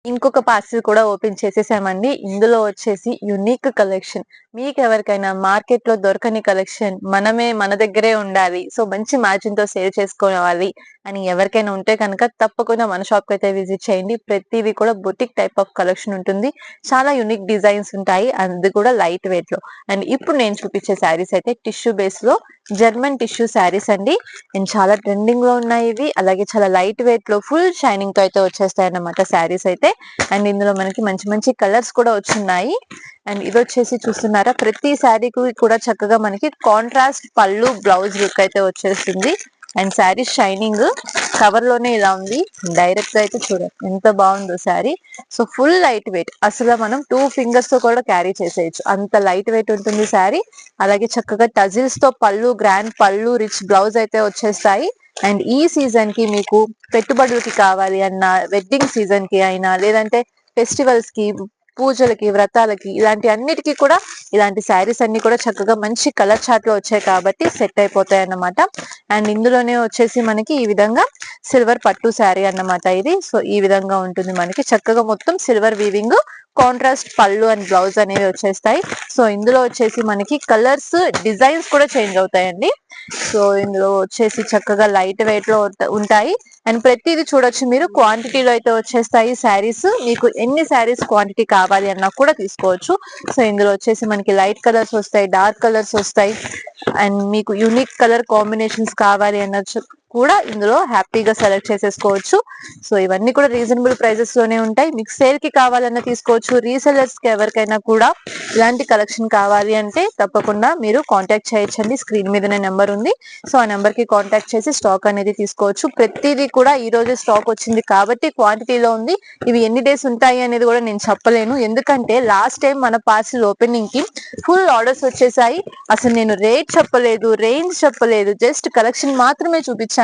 ఇంకొక పార్సిల్ కూడా ఓపెన్ చేసేసామండి. ఇందులో వచ్చేసి యూనిక్ కలెక్షన్. మీకెవరికైనా మార్కెట్‌లో దొరకని కలెక్షన్ మనమే మన దగ్గరే ఉండాలి. సో, మంచి మార్జిన్‌తో సేల్ చేసుకోవాలి అని ఎవరికైనా ఉంటే కనుక తప్పకుండా మన షాప్‌కైతే విజిట్ చేయండి. ప్రతీది కూడా బొటిక్ టైప్ ఆఫ్ కలెక్షన్ ఉంటుంది. చాలా యూనిక్ డిజైన్స్ ఉంటాయి. అది కూడా లైట్ వెయిట్‌లో. అండ్ ఇప్పుడు నేను చూపించే శారీస్ అయితే టిష్యూ బేస్‌లో జర్మన్ టిష్యూ శారీస్ అండి. అండ్ చాలా ట్రెండింగ్‌లో ఉన్నాయి ఇవి. అలాగే చాలా లైట్ వెయిట్‌లో ఫుల్ షైనింగ్‌తో అయితే వచ్చేస్తాయన్నమాట శారీస్ అయితే. అండ్ ఇందులో మనకి మంచి మంచి కలర్స్ కూడా వచ్చున్నాయి. అండ్ ఇదొచ్చేసి చూస్తున్నారా, ప్రతి శారీకి కూడా చక్కగా మనకి కాంట్రాస్ట్ పళ్ళు బ్లౌజ్ లుక్ అయితే వచ్చేస్తుంది. అండ్ శారీ షైనింగ్ కవర్ లోనే ఇలా ఉంది. డైరెక్ట్ గా అయితే చూడండి ఎంత బాగుందో sari. So full light weight, అసలు మనం 2 ఫింగర్స్ తో కూడా క్యారీ చేసేయచ్చు, అంత లైట్ వెయిట్ ఉంటుంది శారీ. అలాగే చక్కగా టజిల్స్ తో పళ్ళు, గ్రాండ్ పళ్ళు, రిచ్ బ్లౌజ్ అయితే వచ్చేస్తాయి. అండ్ ఈ సీజన్ కి మీకు పెట్టుబడులకి కావాలి అన్నా, వెడ్డింగ్ సీజన్ కి అయినా, లేదంటే ఫెస్టివల్స్ కి, పూజలకి, వ్రతాలకి, ఇలాంటి అన్నిటికీ కూడా ఇలాంటి శారీస్ అన్ని కూడా చక్కగా మంచి కలర్ చార్ట్ లో వచ్చాయి కాబట్టి సెట్ అయిపోతాయి అన్నమాట. అండ్ ఇందులోనే వచ్చేసి మనకి ఈ విధంగా సిల్వర్ పట్టు శారీ అన్నమాట ఇది. సో ఈ విధంగా ఉంటుంది మనకి చక్కగా మొత్తం సిల్వర్ వీవింగ్, కాంట్రాస్ట్ పళ్ళు అండ్ బ్లౌజ్ అనేవి వచ్చేస్తాయి. సో ఇందులో వచ్చేసి మనకి కలర్స్, డిజైన్స్ కూడా చేంజ్ అవుతాయండి. సో ఇందులో వచ్చేసి చక్కగా లైట్ వెయిట్ లో ఉంటాయి. అండ్ ప్రతిదీ చూడొచ్చు మీరు, క్వాంటిటీలో అయితే వచ్చేస్తాయి శారీస్. మీకు ఎన్ని శారీస్ క్వాంటిటీ కావాలి అన్నా కూడా తీసుకోవచ్చు. సో ఇందులో వచ్చేసి మనకి లైట్ కలర్స్ వస్తాయి, డార్క్ కలర్స్ వస్తాయి. అండ్ మీకు యూనిక్ కలర్ కాంబినేషన్స్ కావాలి అన్నచ్చు కూడా ఇందులో హ్యాపీగా సెలెక్ట్ చేసేసుకోవచ్చు. సో ఇవన్నీ కూడా రీజనబుల్ ప్రైజెస్ లోనే ఉంటాయి. మీకు సేల్ కి కావాలన్నా తీసుకోవచ్చు. రీసెలర్స్ కి ఎవరికైనా కూడా ఇలాంటి కలెక్షన్ కావాలి అంటే తప్పకుండా మీరు కాంటాక్ట్ చేయొచ్చండి. స్క్రీన్ మీదనే నెంబర్ ఉంది. సో ఆ నెంబర్ కి కాంటాక్ట్ చేసి స్టాక్ అనేది తీసుకోవచ్చు. ప్రతిదీ కూడా ఈ రోజే స్టాక్ వచ్చింది కాబట్టి క్వాంటిటీలో ఉంది. ఇవి ఎన్ని డేస్ ఉంటాయి అనేది కూడా నేను చెప్పలేను, ఎందుకంటే లాస్ట్ టైం మన పార్సిల్ ఓపెనింగ్ కి ఫుల్ ఆర్డర్స్ వచ్చేసాయి. అసలు నేను రేట్ చెప్పలేదు, రేంజ్ చెప్పలేదు, జస్ట్ కలెక్షన్ మాత్రమే చూపించాను.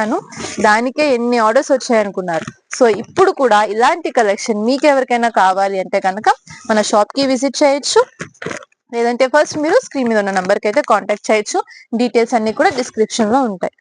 దానికే ఎన్ని ఆర్డర్స్ వచ్చాయనుకున్నారు. సో ఇప్పుడు కూడా ఇలాంటి కలెక్షన్ మీకు ఎవరికైనా కావాలి అంటే కనుక మన షాప్ కి విజిట్ చేయొచ్చు, లేదంటే ఫస్ట్ మీరు స్క్రీన్ మీద ఉన్న నంబర్ కి అయితే కాంటాక్ట్ చేయొచ్చు. డీటెయిల్స్ అన్ని కూడా డిస్క్రిప్షన్ లో ఉంటాయి.